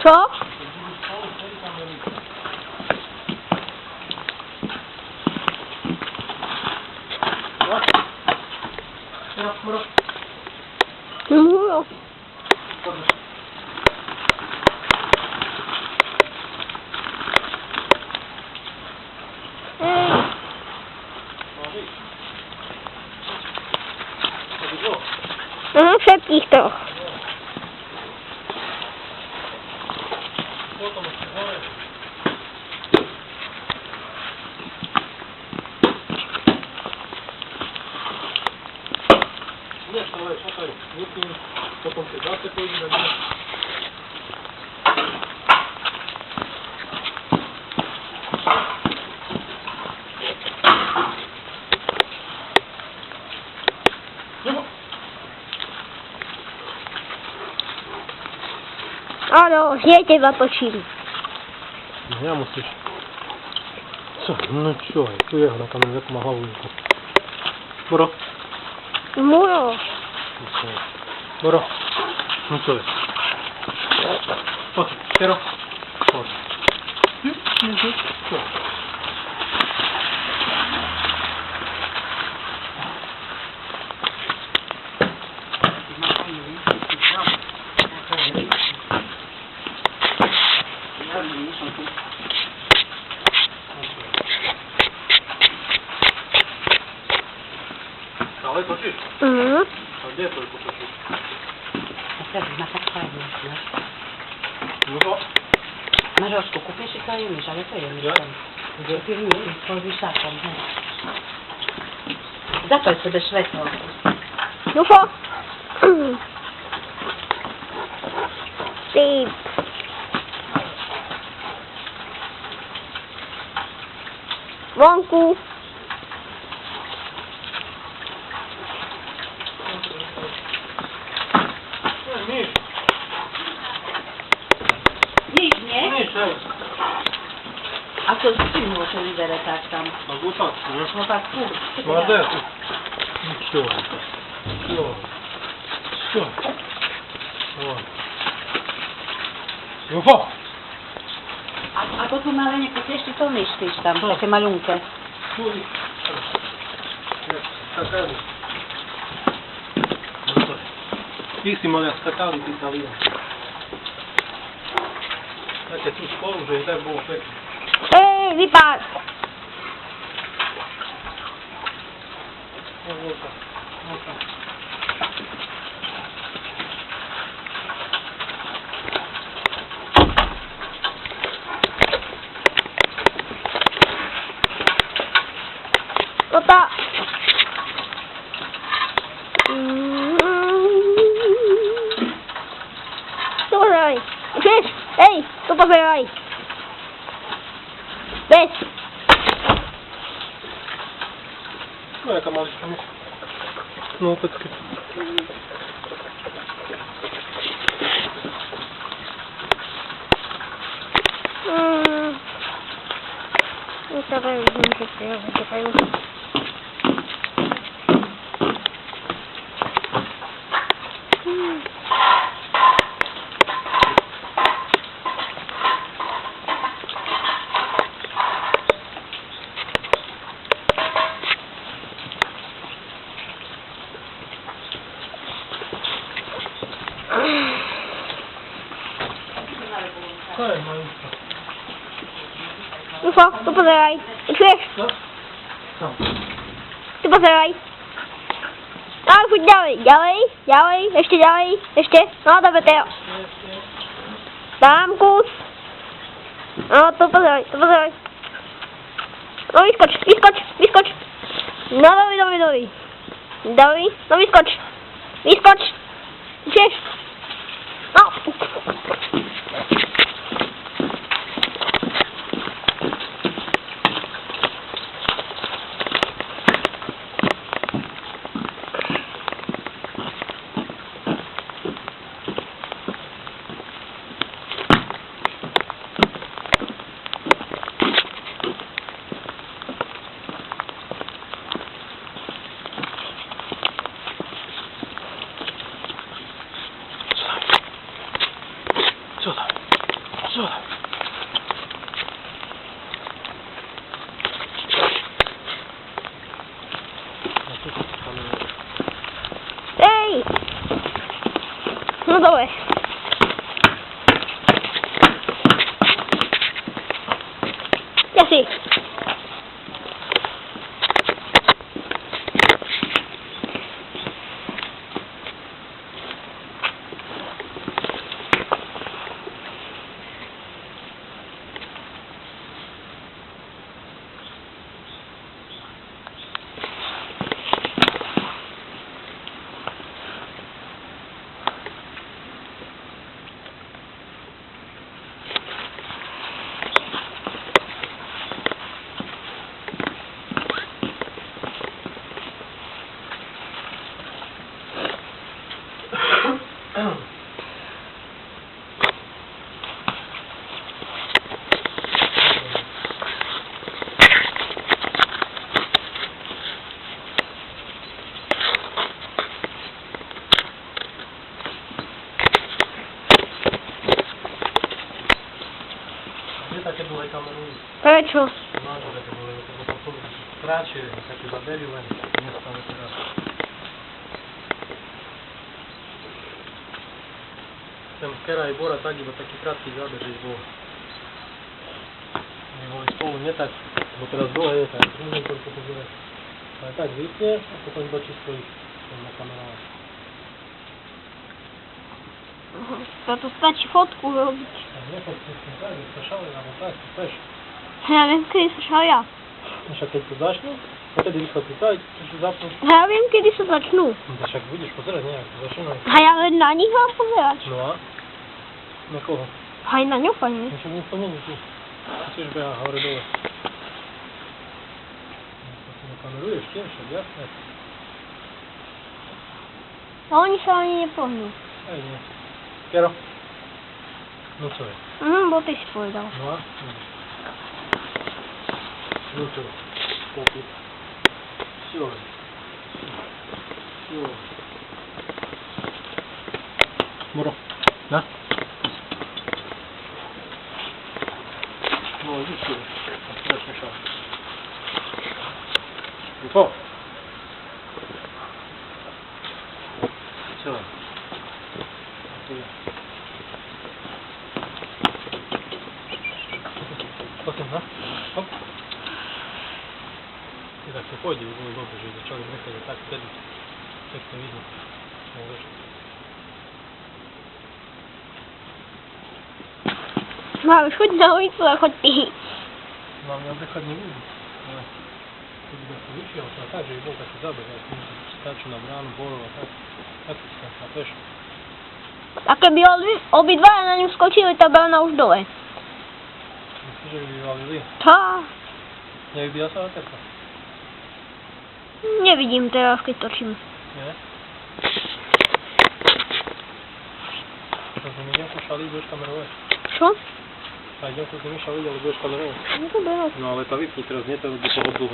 Co? No. Všetkých troch. Nie, ale čakaj, vypím, potom keď zase pôjde na dne. Áno, hneď teba točím. Ja musíš. Co? No čo je? Tu je ho na kameru, ako má hlavu. Moro? Muro. Moro? No čo je? Poď, Tero. Poď. Čo? Ale točíš? A kde to potočíš? Na podkladě, víš? No to? Na žošku, kúpiš si to a jemíš, ale to jemíš Ja? tam. Kde ty jemíš, položíš sákom, hej. Zapaj sebe svetlo. No čo? Ty. Vonku. Myš. Nič, nie? Myš, hej. A to s čím môže vybere tak tam? No gútač, nie? No tak fú. Mladé. Čo? Čo? Čo? Jufo! Ako tu malé nekúpieš, ty to myštíš tam, také maľunké. Chuj. Skakali. Ty si mali skakali, ty sa lída. Také tu spolu, že tak bolo pekne. Vypád. Toto. To pozeraj. Vieš, hej, to pozeraj. Vieš. No jaká malička myš. No pecky. Давай, давай. To je malička. No co, to pozeraj. Čuješ? No? No. Ty pozeraj. No, chuť ďalej, ďalej, ešte ďalej, ešte. No, dobre, teraz. Dám kus. No, to pozeraj, to pozeraj. No, vyskoč. No, dobrý. No, vyskoč. Čuješ? No. Co tam? No dole. Ja si. Kde také dlhé kamerujú? Prečo? No, že také dlhé, lebo to potom kráčie, také zaberú len, nestane teraz. Ten Kera aj Bora tak, iba taký krátky záber, že bol. My boli spolu, nie tak, bo teraz dlhé je tak, neviem koľko to bude. Ale tak vypne a potom iba čisto ich na kamerovať. To stačí fotku robiť. A nefotky s tým tak, že sa šali, alebo tak, chceš. Ja viem, kedy sa šalia. Však keď to začne, potedy rýchlo pripáť, čo zapnú. Ja viem, kedy sa začnú. No však budeš pozerať nejak, začínajú. A ja len na nich mám pozerať. No a? Na koho? Aj na ňu, pani. Však nikto není tu. Musíš behať hore dole. To si nekameruješ tiež, však jasné. A oni sa ani nepohnú. Aj nie. Kero? No čo je? Bo ty si povedal. No a? No čo? Popit. Sile. Sile. Moro. Na? No, ideš tu. A teraz nešal. Rufo. Sile. Potem, no? Hop. I tak to pôjde, by bolo dobre, že začali nechať tak vtedy. Tak to vidno. Môžeš. Mám už chuť na ulicu a choď ty. Mám mňa obrechať nebudú. Ale keď by to vyšiel, to tak, že by bol taký záber, ak skáču na bránu, borov a tak. Tak si sa chápeš. A keby obidvaja na ňu skočili, tá brána už dole. Myslíš, že by vyvalili? Tá. Nevybíja sa laterka? Nevidím teraz, keď točím. Nie? Takže idem ku šali, budeš kamerovať. Čo? A idem ku nimi šaliť, ale budeš kamerovať. No to bylo. No ale to vypni teraz, nie to do toho dlhé.